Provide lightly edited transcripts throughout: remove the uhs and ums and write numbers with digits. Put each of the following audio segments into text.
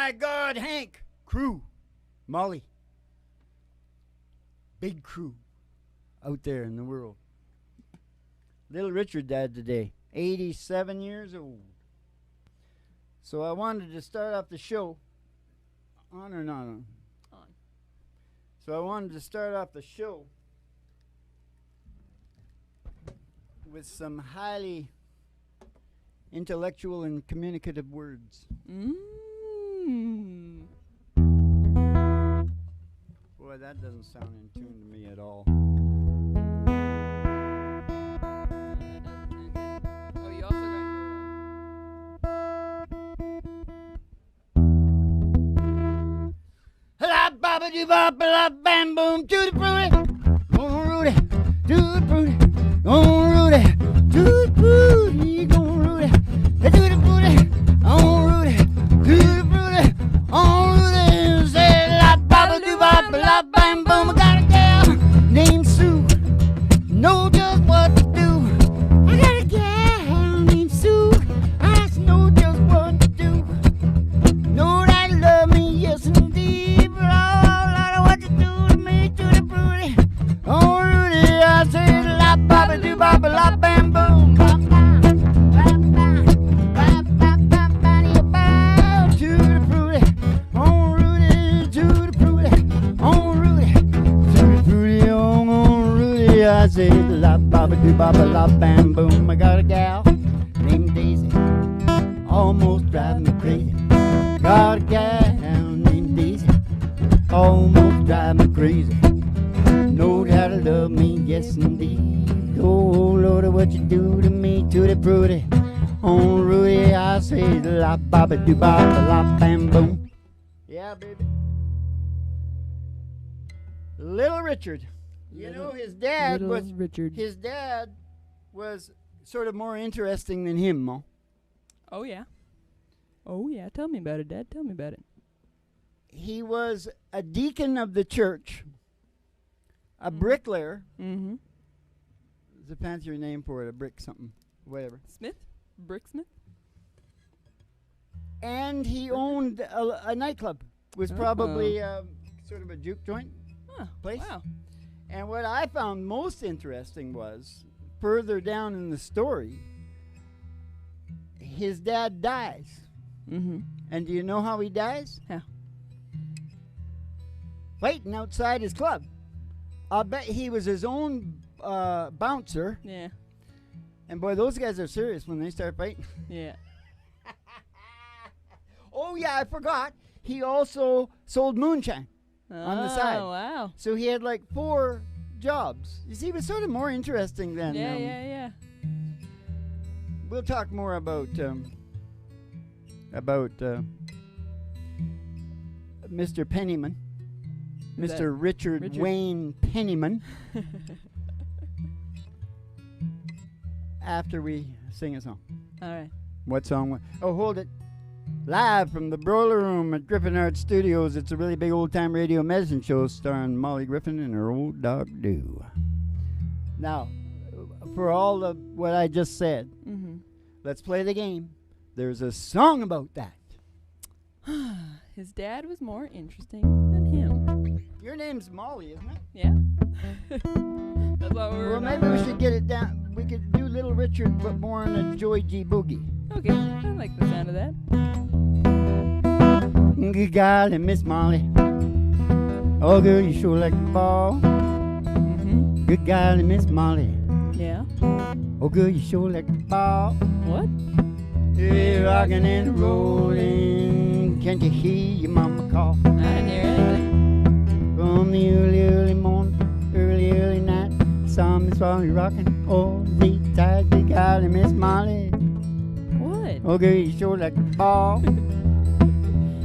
my God, Hank. Crew. Molly. Big crew out there in the world. Little Richard died today, 87 years old. So I wanted to start off the show. On or not on? On. So I wanted to start off the show with some highly intellectual and communicative words. Boy, that doesn't sound in tune to me at all. Oh, you also got your... La baba doo bop la bam boom to the fruity. Gonna root it, to the fruity. Gonna root it, to the fruity. Gonna root it, to the fruity. Gonna root it, to the fruity. Gonna root it. Say la baba doo bop la bam boom. I got a gal named Sue. Know just what to do. I got a gal named Sue. I just know just what to do. Know that you love me, yes indeed. But oh, Lord, what you do to me, to the fruity. Oh, Rudy, I say la baba doo baba la bam boom. To the fruity. Oh, Rudy, to the fruity. Oh, Rudy, to the fruity. Oh, Rudy, I say la baba doo baba la bam boom. I got a gal named Daisy, almost driving me crazy. Got a gal named Daisy, almost driving me crazy. Know how to love me, yes indeed. Oh Lord, what you do to me, to the fruity. Oh Rudy, I say la baba doo baba la bam boom. Yeah, baby. Little Richard. You know his dad was Richard. his dad was sort of more interesting than him, Mo. Oh, yeah. Oh, yeah. Tell me about it, Dad. Tell me about it. He was a deacon of the church, a bricklayer. Mm-hmm. There's a fancier name for it, a brick something, whatever. Smith? Bricksmith? And he owned a nightclub. Was probably sort of a juke joint place. Wow. And what I found most interesting was, further down in the story, his dad dies. Mm-hmm. And do you know how he dies? How? Waiting outside his club. I'll bet he was his own bouncer. Yeah. And boy, those guys are serious when they start fighting. Yeah. Oh, yeah, I forgot. He also sold moonshine on the side. Oh, wow. So he had like 4 jobs. You see, it was sort of more interesting than... Yeah. We'll talk more about Mr. Pennyman. Who's Mr. that? Richard Wayne Pennyman. After we sing a song. All right. What song? Oh, hold it. Live from the Broiler Room at Griffin Art Studios, it's a really big old-time radio medicine show starring Molly Griffin and her old dog, Doo. Now, for all of what I just said, let's play the game. There's a song about that. His dad was more interesting than him. Your name's Molly, isn't it? Yeah. That's what we were... Well, maybe we should get it down. We could do Little Richard, but more on a Joy G boogie. Okay, I like the sound of that. Good golly, Miss Molly. Oh, girl, you sure like the ball. Good golly, Miss Molly. Yeah. Oh, girl, you sure like the ball. What? You're rocking and rolling. Can't you hear your mama call? I didn't hear anything. From the early morning, early night, saw Miss Molly rocking. Oh, the tight, big golly, Miss Molly. What? Oh, girl, you sure like the ball.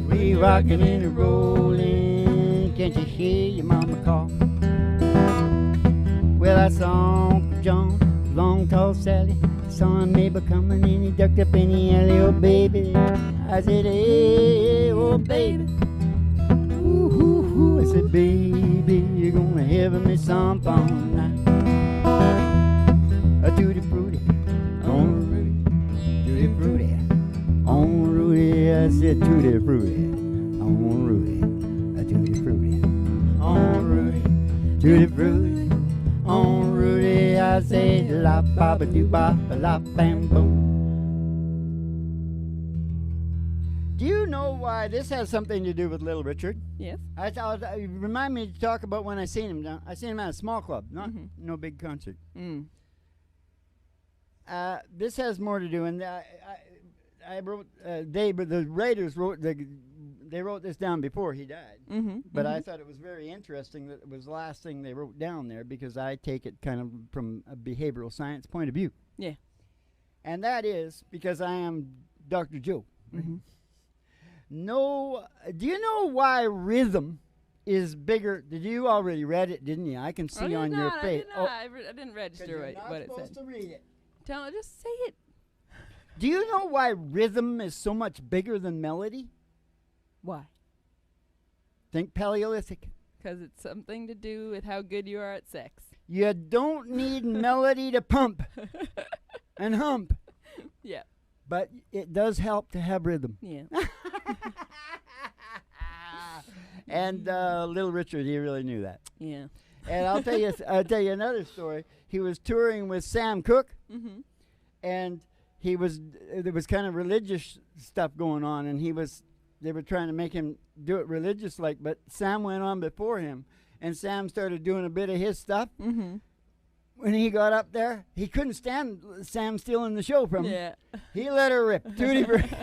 We rocking and rolling. Can't you hear your mama call? Well, I saw Uncle John, long tall Sally, saw Mabel coming and he ducked up in the alley. Oh, baby, I said, hey, oh, baby. Ooh, ooh, ooh. I said, baby, you're gonna have me some fun tonight. A tutti frutti, on Rudy, tutti frutti, on Rudy. I said, tutti frutti. on Rudy, a tutti frutti, on Rudy, tutti frutti, on Rudy. I say la ba ba doo ba ba la bam boom. Do you know why this has something to do with Little Richard? Yes. I thought remind me to talk about when I seen him. I seen him at a small club, not no big concert. Mm. This has more to do, and I wrote. The writers wrote they wrote this down before he died. But I thought it was very interesting that it was the last thing they wrote down there, because I take it kind of from a behavioral science point of view. Yeah. And that is because I am Dr. Joe. Right? No, do you know why rhythm is bigger? Did you already read it, didn't you? I can see on your face. I didn't register what it said. You're not supposed to read it. Just say it. Do you know why rhythm is so much bigger than melody? Why? Think Paleolithic. Because it's something to do with how good you are at sex. You don't need melody to pump and hump. Yeah. But it does help to have rhythm. Yeah. And Little Richard, he really knew that. Yeah. And I'll tell you another story. He was touring with Sam Cooke, and there was kind of religious stuff going on, and they were trying to make him do it religious like, but Sam went on before him, and Sam started doing a bit of his stuff. When he got up there, he couldn't stand Sam stealing the show from him. Yeah. He let her rip. Tutti frutti.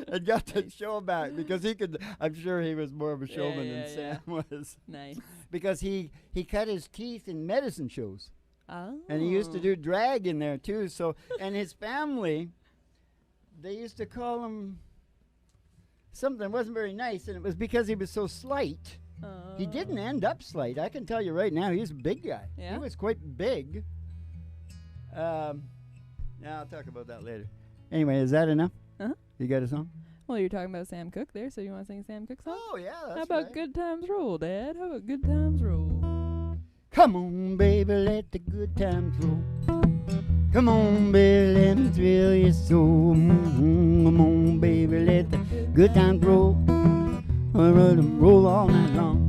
And got the show back because he could. I'm sure he was more of a showman than Sam was. Nice. Because he cut his teeth in medicine shows. Oh. And he used to do drag in there too. So, and his family, they used to call him something that wasn't very nice, and it was because he was so slight. He didn't end up slight. I can tell you right now, he's a big guy. Yeah? He was quite big. Yeah, I'll talk about that later. Anyway, is that enough? You got a song? Well, you're talking about Sam Cooke there, so you want to sing a Sam Cooke song? Oh, yeah, that's How about right. Good Times Roll, Dad? How about Good Times Roll? Come on, baby, let the good times roll. Come on, baby, let me thrill your soul. Come on, baby, let the good times roll. Let them roll all night long.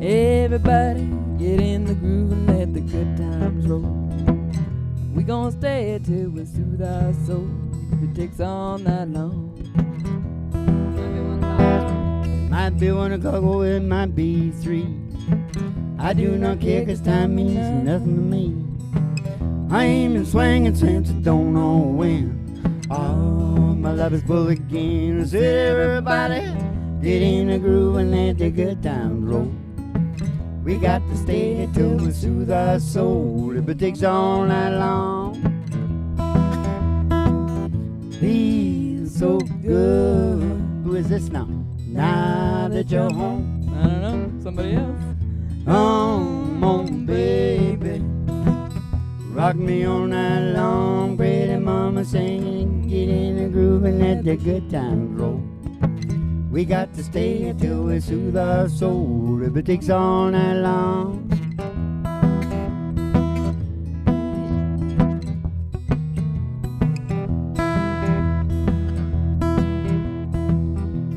Everybody get in the groove and let the good times roll. We gonna stay till we soothe our soul. If it takes all night long. It might be 1 o'clock or it might be 3. I do not care 'cause time means nothing to me. I ain't been swinging since I don't know when. Oh, my love is full again. So everybody get in the groove and let the good times roll. We got to stay till we soothe our soul. If it takes all night long. Feels so good. Who is this now? Now that you're home. I don't know. Somebody else. Come on, baby. Rock me all night long. Pretty mama singing. Get in the groove and let the good times roll. We got to stay till we soothe our soul. If it takes all night long.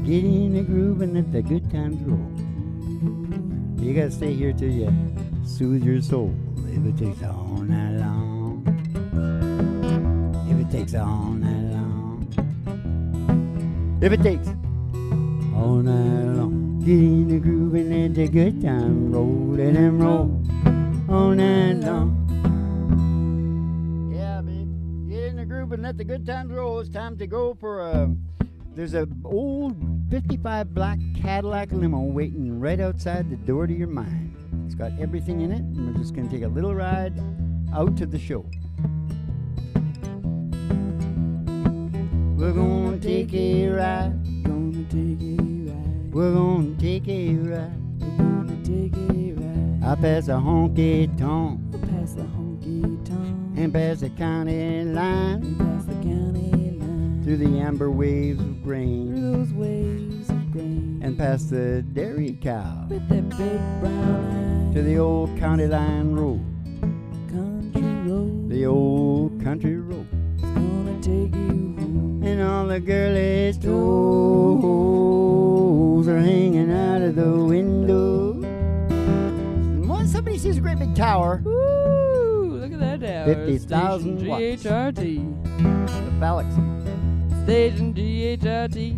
Get in the groove and let the good times roll. You gotta stay here till you soothe your soul. If it takes all night long. If it takes all night long. If it takes all night long. Get in the groove and let the good time roll. Let them roll all night long. Yeah, babe. Get in the groove and let the good times roll. It's time to go for there's a old 55 black Cadillac limo waiting right outside the door to your mind. It's got everything in it, and we're just going to take a little ride out to the show. We're going to take a ride. Gonna take a ride. We're going to take a ride. We're going to take a ride. I pass a honky tonk. I pass the honky tonk. And pass the county line. And pass the county line. Through the amber waves of grain. Through those waves of grain. And past the dairy cow. With that big brown eye. To the old county line road. Country road. The old country road. It's gonna take you home. And all the girlies' toes are hanging out of the window. And once somebody sees a great big tower, Woo! Look at that tower. 50,000 Station watts. GHRT. The Galaxy. Station GHRT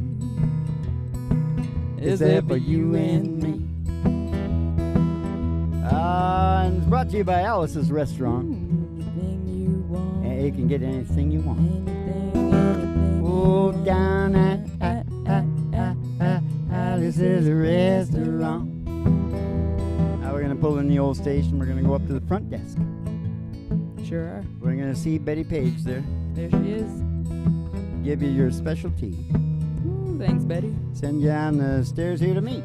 is there for you and me. And it's brought to you by Alice's Restaurant. Anything you want. And you can get anything you want. Anything. Oh, down at Alice's Restaurant. Now we're going to pull in the old station. We're going to go up to the front desk. Sure are. We're going to see Betty Page there. There she is. Give you your specialty. Ooh, thanks, Betty. Send you down the stairs here to me.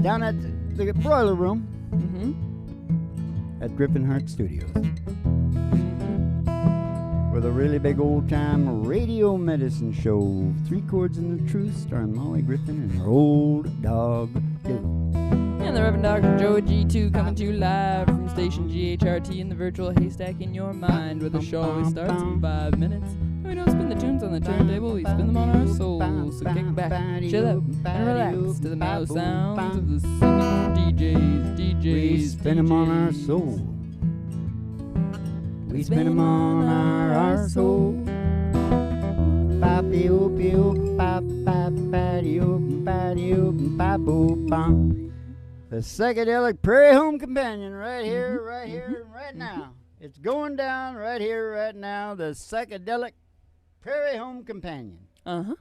Down at the broiler room at Griffin Hart Studios. With a really big old-time radio medicine show. 3 Chords and the Truth, starring Molly Griffin and her old dog, Joe. And the Reverend Dr. Joe G2 coming to you live from station GHRT in the virtual haystack in your mind, where the show always starts in 5 minutes. And we don't spin the tunes on the turntable, we spin them on our souls. So kick back, chill out, and relax to the mellow sounds of the singing DJs. We spin them on our soul. We spin them on our soul. The psychedelic prairie home companion right here, right now. It's going down right here, right now. The psychedelic prairie home companion. Uh-huh.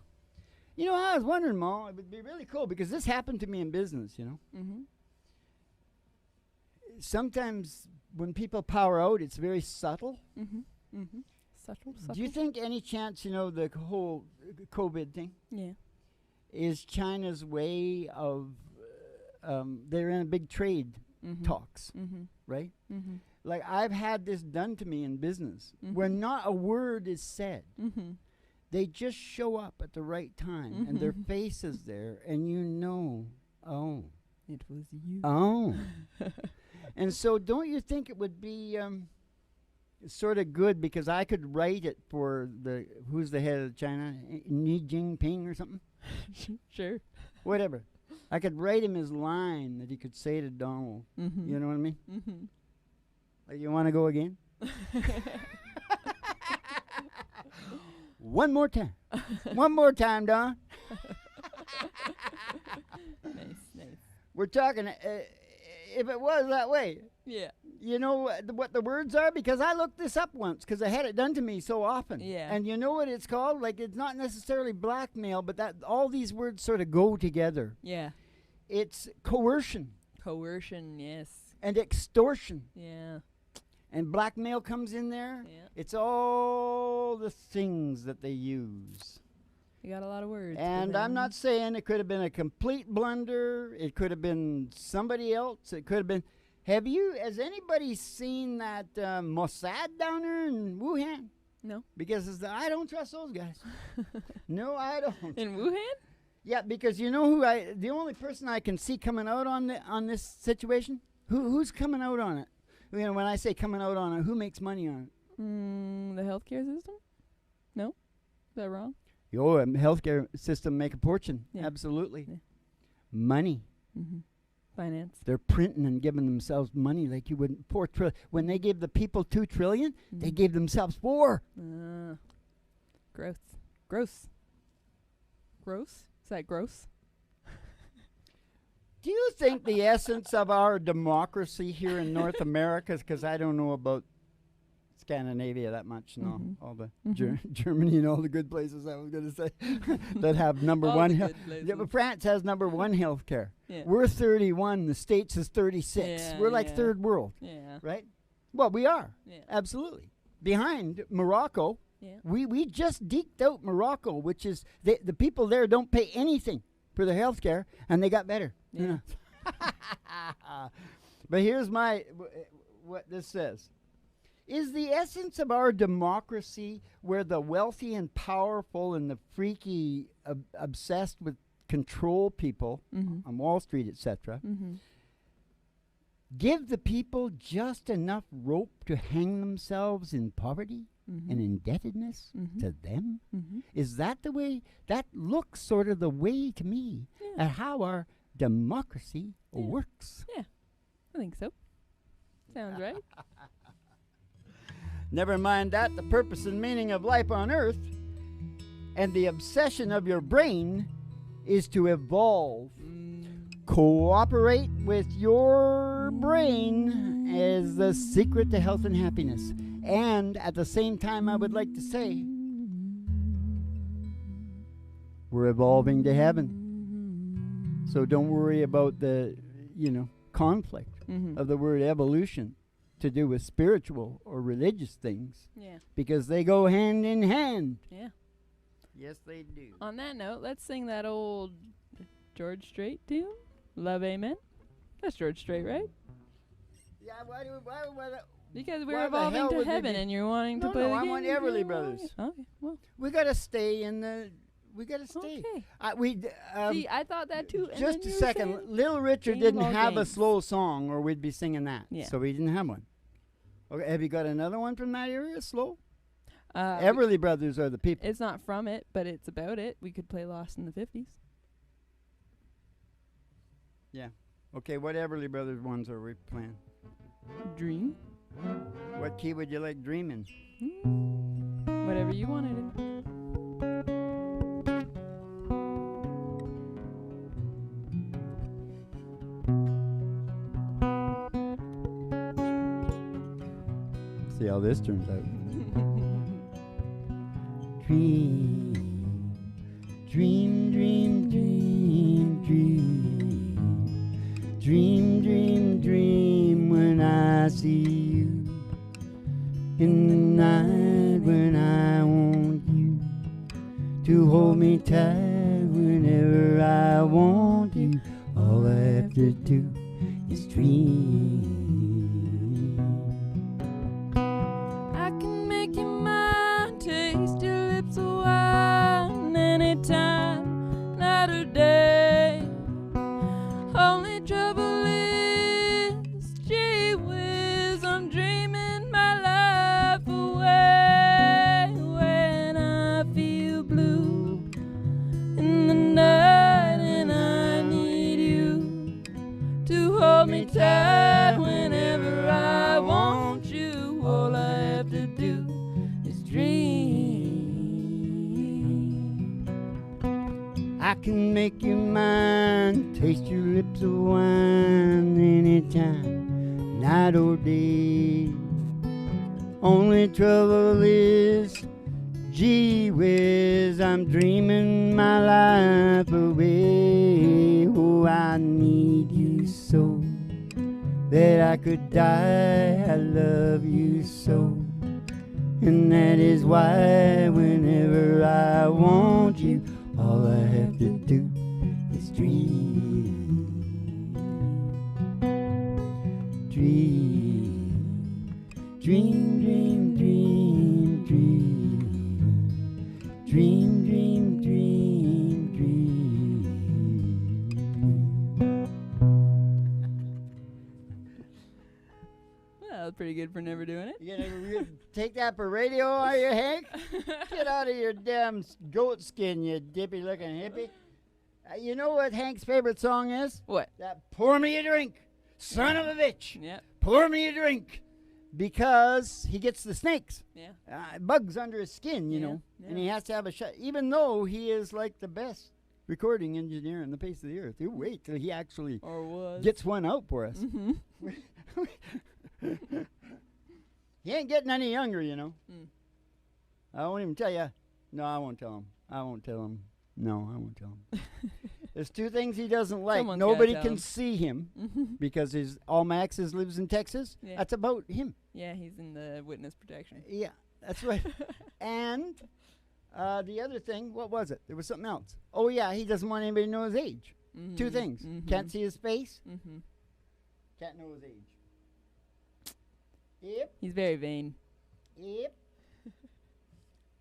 You know, I was wondering, Ma, it would be really cool because this happened to me in business, you know. Sometimes when people power out, it's very subtle. Subtle. Do you think any chance, you know, the whole COVID thing is China's way of, they're in a big trade talks, right? Like, I've had this done to me in business where not a word is said. They just show up at the right time and their face is there and you know, oh. It was you. Oh. And so don't you think it would be sort of good because I could write it for who's the head of China? Xi Jinping or something? Sure. Whatever. I could write him his line that he could say to Donald. You know what I mean? Like, you want to go again? One more time. One more time, Don. Nice. We're talking, if it was that way. Yeah. You know what the words are? Because I looked this up once because I had it done to me so often. Yeah. And you know what it's called? Like, it's not necessarily blackmail, but that all these words sort of go together. Yeah. It's coercion. Coercion, yes. And extortion. Yeah. And blackmail comes in there. Yeah. It's all the things that they use. You got a lot of words. And I'm not saying it could have been a complete blunder. It could have been somebody else. It could have been... Has anybody seen that Mossad down there in Wuhan? No. Because I don't trust those guys. No, I don't. In Wuhan? Yeah, because you know who the only person I can see coming out on this situation? Who's coming out on it? You know, when I say coming out on it, who makes money on it? The healthcare system? No? Is that wrong? Your healthcare system make a fortune. Yeah. Absolutely. Yeah. Money. Finance. They're printing and giving themselves money like you wouldn't. 4 trillion. When they gave the people 2 trillion, they gave themselves 4. Gross. Is that gross? Do you think the essence of our democracy here in North America, because I don't know about Scandinavia that much, no, all the Germany and all the good places I was going to say that have number one. Yeah, but France has number 1 health care. Yeah. We're 31. The States is 36. Yeah, we're like third world. Yeah. Right? Well, we are. Yeah. Absolutely. Behind Morocco. Yeah. We just deked out Morocco, which is the people there don't pay anything for their health care, and they got better. Yeah. But here's what this says. Is the essence of our democracy where the wealthy and powerful and the freaky obsessed with control people on Wall Street, etc., give the people just enough rope to hang themselves in poverty? and indebtedness to them? Mm-hmm. Is that the way? That looks sort of the way to me at how our democracy works. Yeah, I think so. Sounds right. Never mind that, the purpose and meaning of life on Earth and the obsession of your brain is to evolve. Cooperate with your brain is the secret to health and happiness. And at the same time, I would like to say, we're evolving to heaven. So don't worry about the, conflict of the word evolution to do with spiritual or religious things. Yeah. Because they go hand in hand. Yeah. Yes, they do. On that note, let's sing that old George Strait tune, Love Amen. That's George Strait, right? Yeah, why Because we're why the evolving hell to would we heaven be- and you're wanting to No, play no, the I game. want Everly Brothers. Okay, well, we gotta stay in the. We gotta stay. okay. See, I thought that too. And Just then a you were second. saying Little Richard game didn't of all have a games. slow song, or we'd be singing that. Yeah. So we didn't have one. Okay, have you got another one from that area? Slow. Uh, Everly Brothers are the people. It's not from it, but it's about it. We could play Lost in the 50s. Okay, what Everly Brothers ones are we playing? Dream. What key would you like dreaming? Whatever you wanted it. See how this turns out. Dream, dream, dream, dream, dream. Dream, dream, dream when I see you. In the night when I want you to hold me tight whenever I want you. All I have to do is dream. I can make you mine, taste your lips of wine anytime, night or day. Only trouble is, gee whiz, I'm dreaming my life away when I feel blue in the night and I need you to hold me tight whenever I want you. All I have to do is dream. I can make you mine, taste your lips of wine anytime, night or day. Only trouble is, gee whiz, I'm dreaming my life away. Oh, I need you so that I could die. I love you so, and that is why whenever I want you, all I have to do is dream. Dream, dream, dream, dream, dream. Dream, dream, dream, dream. Well, that was pretty good for never doing it. You gonna take that for radio, are you, Hank? Get out of your damn goat skin, you dippy-looking hippie. You know what Hank's favorite song is? What? That pour me a drink, son of a bitch. Yep. Pour me a drink. Because he gets the snakes. Yeah. Bugs under his skin, you Yeah, know. yeah. And he has to have a shot. Even though he is like the best recording engineer on the face of the earth. You wait till he actually Or was. gets one out for us. Mm-hmm. He ain't getting any younger, you know. Mm. I won't even tell you. No, I won't tell him. I won't tell him. No, I won't tell him. There's two things he doesn't like. Someone's gotta Nobody tell can him. see him Mm-hmm. because all Max's lives in Texas. Yeah. That's about him. Yeah, he's in the witness protection. Yeah, that's right. And the other thing, what was it? There was something else. Oh, yeah, he doesn't want anybody to know his age. Mm-hmm. Two things. Can't see his face. Mm-hmm. Can't know his age. Yep, He's very vain. yep.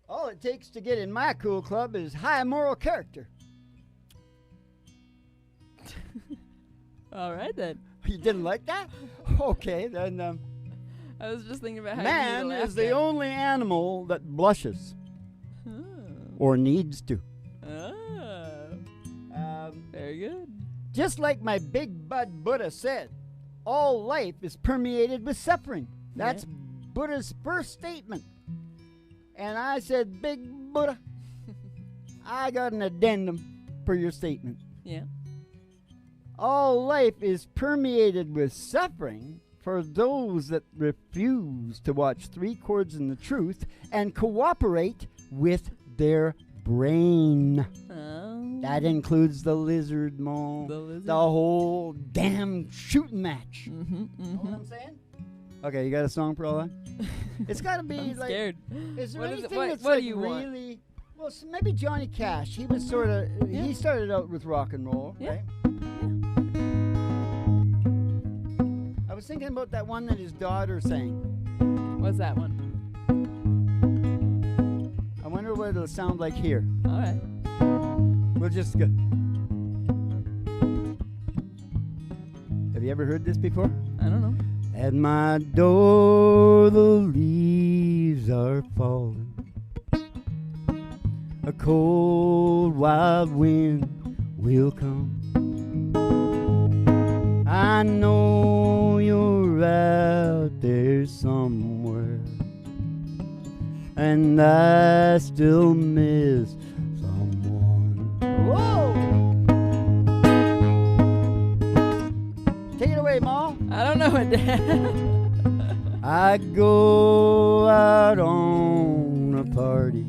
All it takes to get in my cool club is high moral character. All right, then. You didn't like that? Okay, then I was just thinking about how Man you is the only animal that blushes or needs to. Very good. Just like my big bud Buddha said, all life is permeated with suffering. That's Buddha's first statement. And I said, Big Buddha, I got an addendum for your statement. Yeah. All life is permeated with suffering for those that refuse to watch 3 chords in the truth and cooperate with their brain. Oh. That includes the lizard mole, the whole damn shooting match. Know what I'm saying? Okay, you got a song for all that? It's got to be I'm like. scared. Is there What is anything it? What- that's what do like you want? really? Well, so maybe Johnny Cash. He was sort of. Yeah. He started out with rock and roll, Yeah. right? I was thinking about that one that his daughter sang. What's that one? I wonder what it'll sound like here. All right. We'll just go. Have you ever heard this before? I don't know. At my door the leaves are falling. A cold wild wind will come. I know you're out there somewhere, and I still miss someone. Whoa! Take it away, Ma. I don't know what that. I go out on a party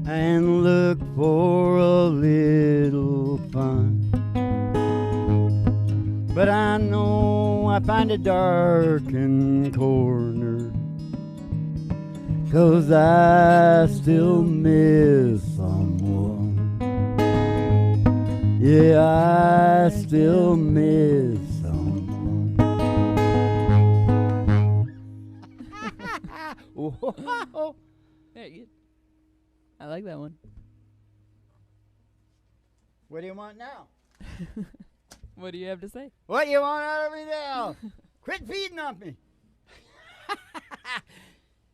and look for a little fun. But I know I find a darkened corner, 'cause I still miss someone. Yeah, I still miss someone. Whoa. Very good. I like that one. What do you want now? What do you have to say? What you want out of me now? Quit feeding on me.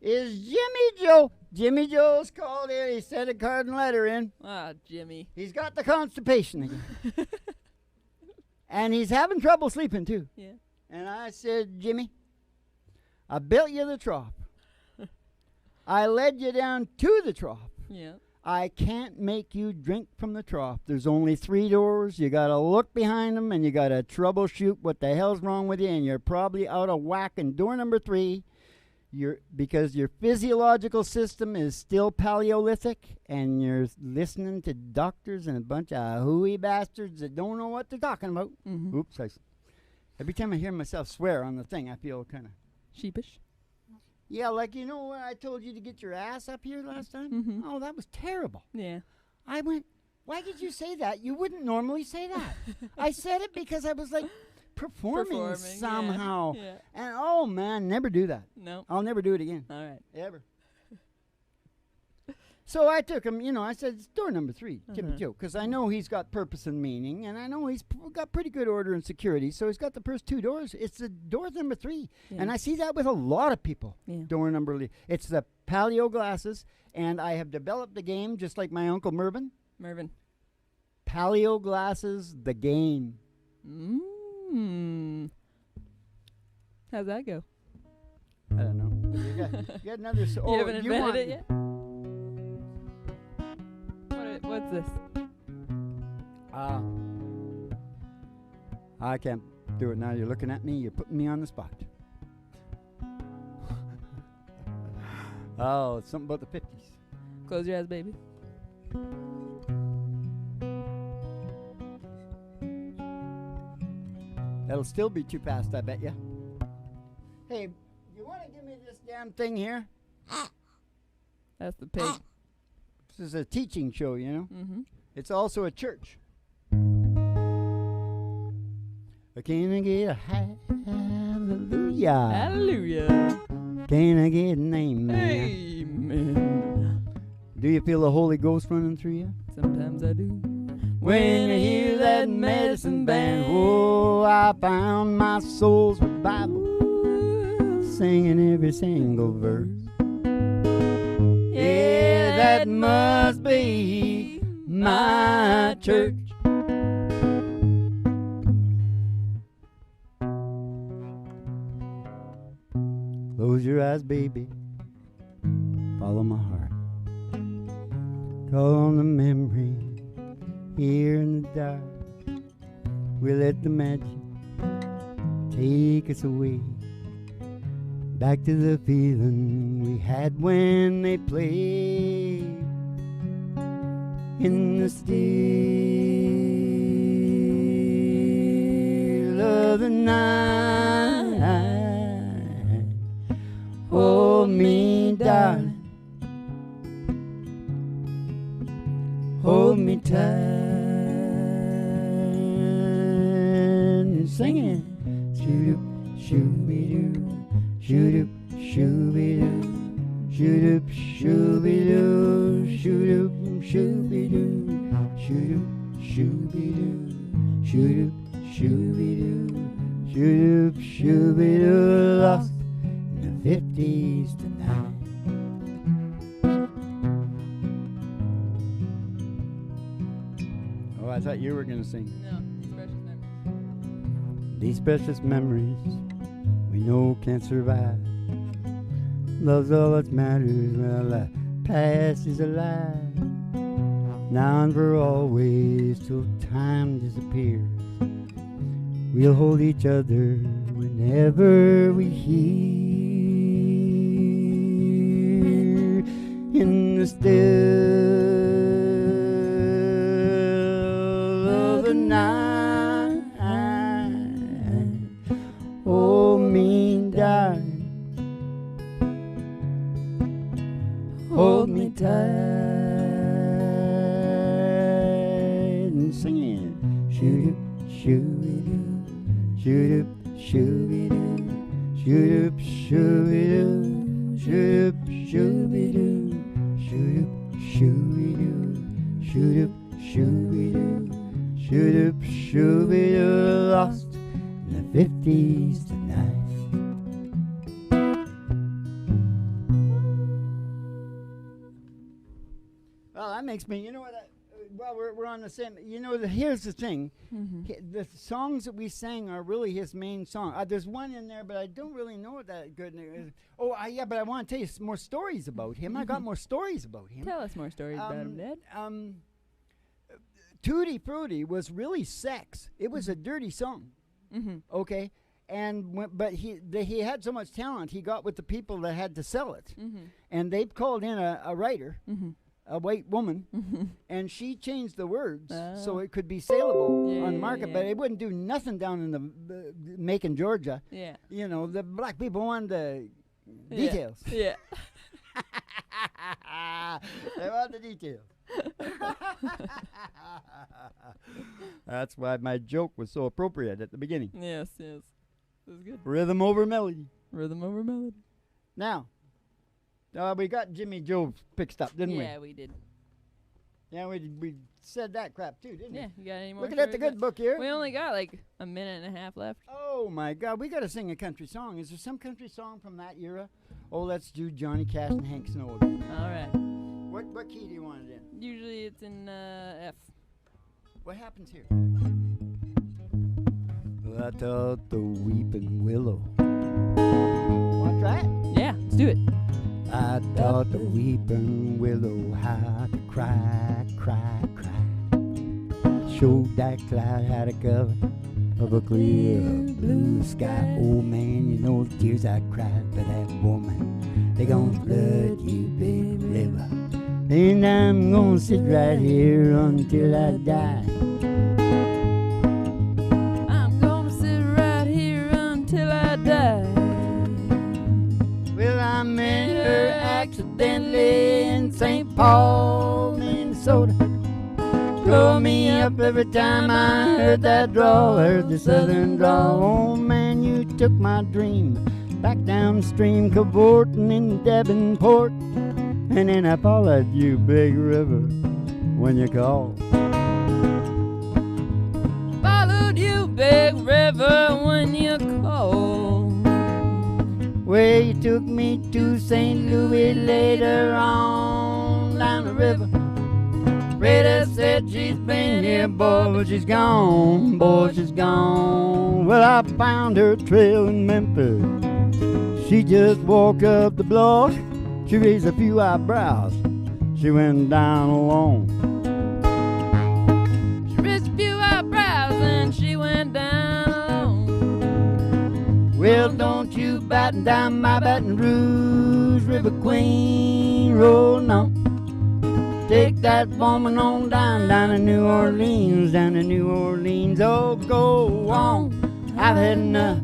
Is Jimmy Joe. Jimmy Joe's called in. He sent a card and letter in. Ah, Jimmy. He's got the constipation again. And he's having trouble sleeping too. Yeah. And I said, Jimmy, I built you the trough. I led you down to the trough. Yeah. I can't make you drink from the trough. There's only 3 doors. You got to look behind them, and you got to troubleshoot what the hell's wrong with you, and you're probably out of whack in door number 3. Because your physiological system is still Paleolithic, and you're listening to doctors and a bunch of hooey bastards that don't know what they're talking about. Mm-hmm. Oops. Every time I hear myself swear on the thing, I feel kind of... Sheepish. Yeah, like, you know when I told you to get your ass up here last time? Mm-hmm. Oh, that was terrible. Yeah. I went, why did you say that? You wouldn't normally say that. I said it because I was like performing somehow. Yeah. And oh man, never do that. No. I'll never do it again. All right. Ever. So I took him, I said, it's door number 3, Jimmy Joe, because I know he's got purpose and meaning, and I know he's got pretty good order and security, so he's got the first 2 doors. It's the door number 3, Yeah. and I see that with a lot of people. Yeah. Door number, it's the paleo glasses, and I have developed the game just like my Uncle Mervyn. Paleo glasses, the game. How's that go? I don't know. You got another... You haven't invented it yet? What's this? I can't do it now. You're looking at me. You're putting me on the spot. Oh, it's something about the 50s. Close your eyes, baby. That'll still be too fast, I bet you. Hey, you want to give me this damn thing here? That's the pig. This is a teaching show, you know? Mm-hmm. It's also a church. Can I get a hallelujah? Hallelujah. Can I get an amen? Amen. Do you feel the Holy Ghost running through you? Sometimes I do. When you hear that medicine band, oh, I found my soul's revival. singing every single verse. Yeah, that must be my church. Close your eyes, baby. Follow my heart. Call on the memory here in the dark. We'll let the magic take us away, back to the feeling we had when they played in the still of the night. Hold me, darling. Hold me tight. Singing, shoot-up, shoo-be-doo, shoot-up, shoo-be-doo, shoot-up, shoo-be-doo, shoot-up, shoo-be-doo, shoot-up, shoo-be-doo, shoot-up, shoo-be-doo, shoot-up, shoo-be-doo, lost in the 50s tonight. Oh, I thought you were going to sing. No. These precious memories we know can't survive. Love's all that matters. Well, the past is a lie. Now and for always till time disappears. We'll hold each other whenever we hear in the still of the night. Hold me, darling. Hold me tight and singing. Shoot up, shoo-be-doo, shoot up, shoo-be-doo, shoot up, shoo-be-doo, shoot up, shoo-be-doo, shoot up, shoo-be-doo, shoot up, shoo-be-doo, shoot up, shoo-be-doo, lost in the 50s tonight. Well, that makes me, you know what, well, we're on the same, you know, here's the thing. Mm-hmm. The songs that we sang are really his main song. There's one in there, but I don't really know it that good. Yeah, but I want to tell you some more stories about him. I got more stories about him. Tell us more stories about him, Dad. Tutti Frutti was really sex. It was a dirty song. Mm-hmm. Okay, but he had so much talent. He got with the people that had to sell it, and they called in a writer, a white woman, and she changed the words so it could be saleable on the market. But it wouldn't do nothing down in the Macon, Georgia. Yeah, you know, the black people wanted the details. Yeah. They want the details. That's why my joke was so appropriate at the beginning. Yes. It was good. Rhythm over melody. Rhythm over melody. Now, we got Jimmy Joe fixed up, didn't we? Yeah, we did. Yeah, we said that crap too, didn't we? Yeah, you got any more? Looking at the good book here. We only got like a minute and a half left. Oh my God, we got to sing a country song. Is there some country song from that era? Oh, let's do Johnny Cash and Hank Snow again. All right. What key do you want it in? Usually it's in F. What happens here? Well, I thought the weeping willow. Want to try it? Yeah, let's do it. I thought the weeping willow had to cry, cry, cry. Showed that cloud had a cover of a clear blue sky. Oh man, you know the tears I cried for that woman. They gon' flood you, big river. And I'm gonna sit right here until I die. I'm gonna sit right here until I die. Well, I met her accidentally in St. Paul, Minnesota. Drove me up every time I heard that drawl, heard the southern drawl. Oh man, you took my dream back downstream, cavorting in Devonport. And then I followed you, big river, when you called. Followed you, big river, when you called. Well, you took me to St. Louis later on down the river. Rita said she's been here, boy, but she's gone, boy, she's gone. Well, I found her trail in Memphis. She just walked up the block. She raised a few eyebrows. She went down alone. She raised a few eyebrows and she went down alone. Well, don't you batten down my Baton Rouge, River Queen, rolling on. Take that woman on down to New Orleans, down to New Orleans. Oh, go on, I've had enough.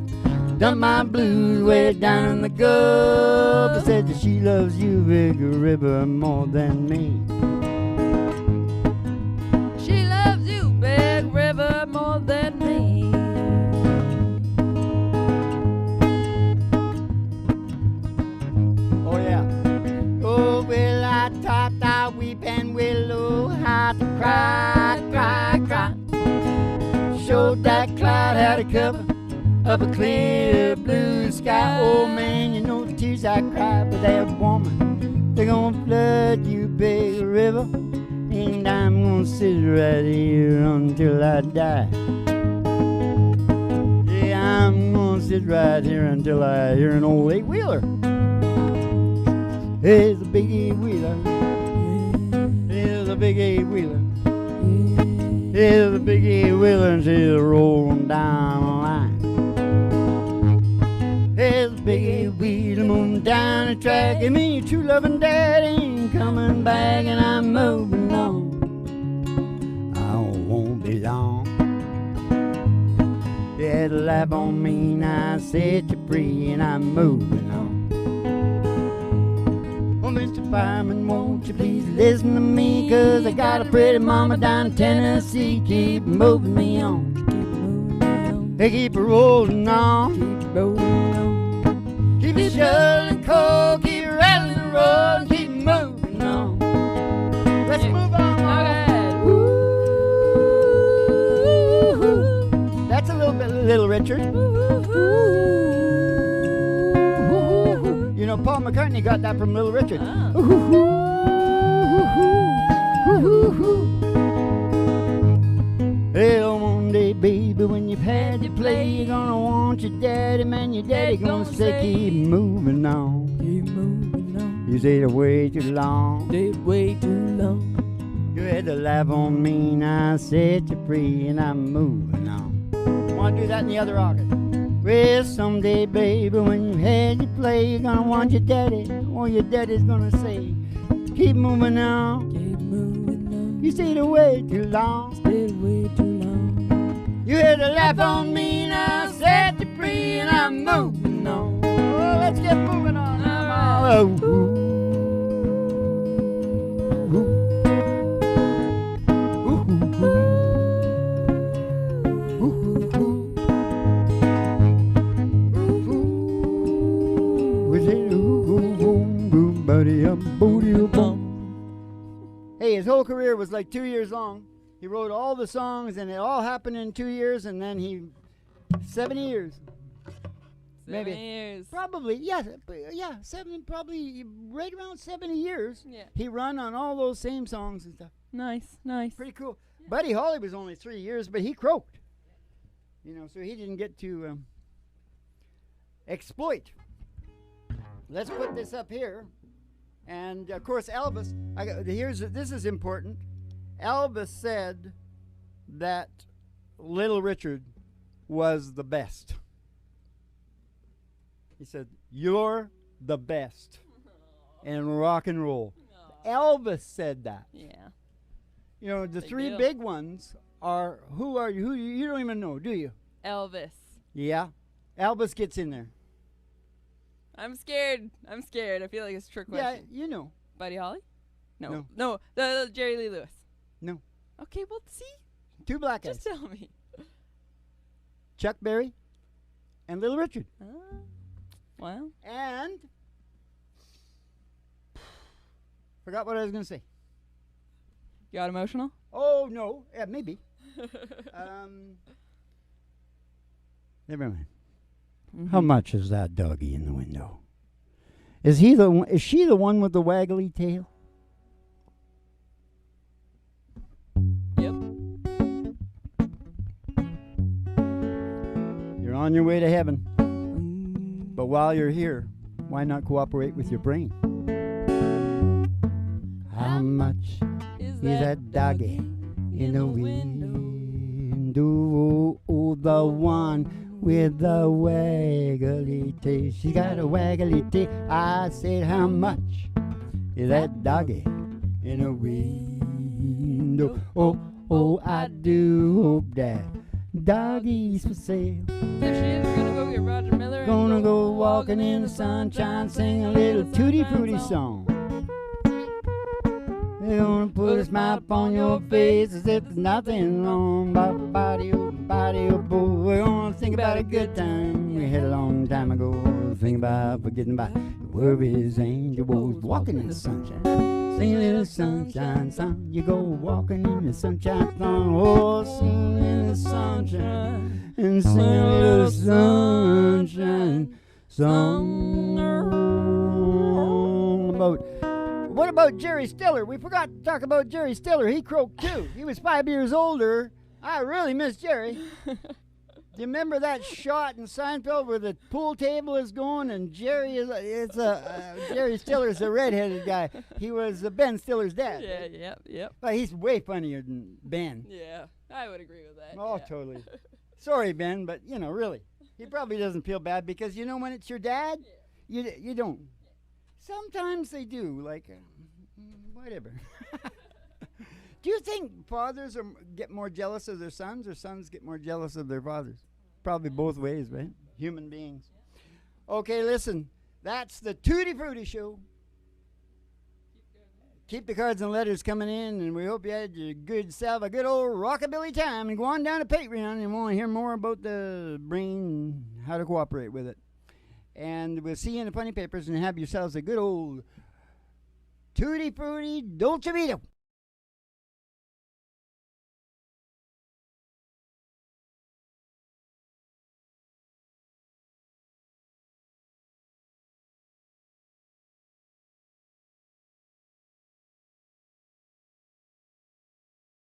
Done my blues way down in the gulf. I said that she loves you, Big River, more than me. She loves you, Big River, more than me. Oh, yeah. Oh, will I top, I weep and willow, how to cry, cry, cry. Showed that cloud had a cover of a clear blue sky. Oh man, you know the tears I cried for that woman, they're gonna flood you, Big River. And I'm gonna sit right here until I die. Yeah, I'm gonna sit right here until I hear an old eight-wheeler. Here's a big eight-wheeler. Here's a big eight-wheeler. Here's a big eight-wheeler and she's rolling down the line. There's a big wheel moving down the track, and me, your true loving daddy, ain't coming back, and I'm moving on. I won't be long. You had a laugh on me, and I set you free, and I'm moving on. Oh, Mr. Fireman, won't you please listen to me, 'cause I got a pretty mama down in Tennessee. Keep moving me on. They keep rolling on. Keep rolling on. Keep it shoveling coal, keep rattling and rolling, keep moving on. Let's move on. Okay. Ooh, that's a little bit Little Richard. You know, Paul McCartney got that from Little Richard. Well, one day, baby, when you've had your play, you're gonna want your daddy, man. Your daddy gonna say, keep moving on. Keep moving on. You stayed way too long. Stayed way too long. You had to laugh on me, and I set you free, and I'm moving on. Wanna do that in the other organ? Well, someday, baby, when you had your play, you're gonna want your daddy, or your daddy's gonna say, keep moving on. Keep moving on. You stayed away too long. Stayed way too long. You had to laugh on me, and I set you free, and I'm moving on. Oh, let's get moving on. Oh, hey, his whole career was like 2 years long. He wrote all the songs, and it all happened in 2 years, and then 7 years. 7 years. Probably, yeah, probably right around 70 years. Yeah. He run on all those same songs and stuff. Nice, nice. Pretty cool. Yeah. Buddy Holly was only 3 years, but he croaked. You know, so he didn't get to exploit. Let's put this up here. And, of course, Elvis, this is important. Elvis said that Little Richard was the best. He said, you're the best in rock and roll. Elvis said that. Yeah. You know, the Big three deal. big ones are, who are you? You don't even know, do you? Elvis. Yeah. Elvis gets in there. I'm scared. I feel like it's a trick question. Yeah, you know. Buddy Holly? No. No. The Jerry Lee Lewis. No. Okay, well, see? Two black guys. Just tell me. Chuck Berry and Little Richard. Well. And forgot what I was going to say. You got emotional? Oh, no. Yeah, maybe. Never mind. How much is that doggy in the window? Is he the one, is she the one with the waggly tail? Yep. You're on your way to heaven. But while you're here, why not cooperate with your brain? How much is that doggy in the window? Oh, the one with the waggly tail. She got a waggly tail. I said, how much is that doggy in the window? Oh, I do hope that doggy's for sale. There she is. We're gonna go get Roger Miller. Gonna go walking in the sunshine, sing a little Tutti Frutti song. They're gonna put a smile upon your face as if there's nothing wrong. Body, oh, boy. We're gonna think about a good time we had a long time ago. Think about forgetting about the worries, angel was walking in the sunshine. Sing a little sunshine song. You go walking in the sunshine song. Oh, sing in the sunshine and sing a little sunshine song. What about Jerry Stiller? We forgot to talk about Jerry Stiller. He croaked too. He was 5 years older. I really miss Jerry. Do you remember that shot in Seinfeld where the pool table is going and Jerry Stiller's a redheaded guy. He was Ben Stiller's dad. Yeah, yep. But he's way funnier than Ben. Yeah, I would agree with that. Oh, yeah. Totally. Sorry, Ben, but really. He probably doesn't feel bad because when it's your dad, you don't. Sometimes they do, like, whatever. Do you think fathers get more jealous of their sons or sons get more jealous of their fathers? Probably both ways, right? Human beings. Okay, listen. That's the Tutti Frutti Show. Keep the cards and letters coming in, and we hope you had your good self a good old rockabilly time. And go on down to Patreon and want to hear more about the brain, how to cooperate with it. And we'll see you in the funny papers and have yourselves a good old Tutti Frutti Dolce Vita.